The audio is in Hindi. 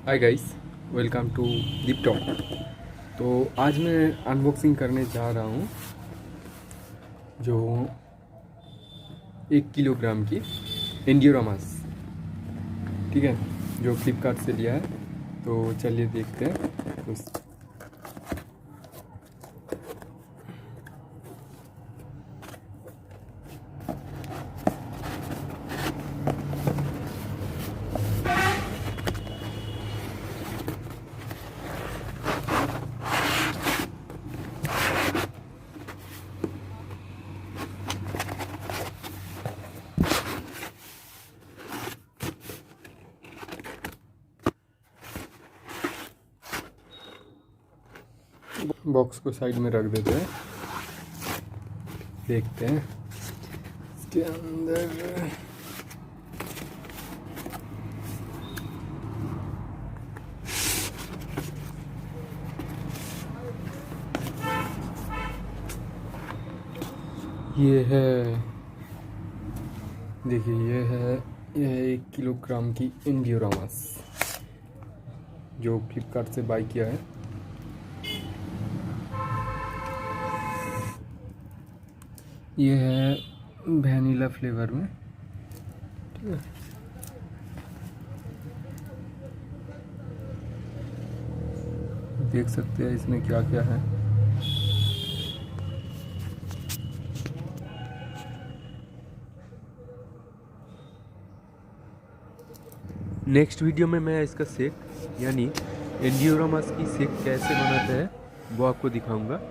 Hi guys, welcome to DipTalk। तो आज मैं अनबॉक्सिंग करने जा रहा हूँ जो 1 किलोग्राम की एंड्योरामास, ठीक है, जो फ्लिपकार्ट से लिया है। तो चलिए देखते हैं उस बॉक्स को साइड में रख देते हैं। देखते हैं इसके अंदर ये है। देखिए यह 1 किलोग्राम की एंड्योरामास जो फ्लिपकार्ट से बाई किया है। ये है वैनिला फ्लेवर में, ठीक है। देख सकते हैं इसमें क्या क्या है। नेक्स्ट वीडियो में मैं इसका शेक यानी एंड्योरामास की शेक कैसे बनाते हैं वो आपको दिखाऊंगा।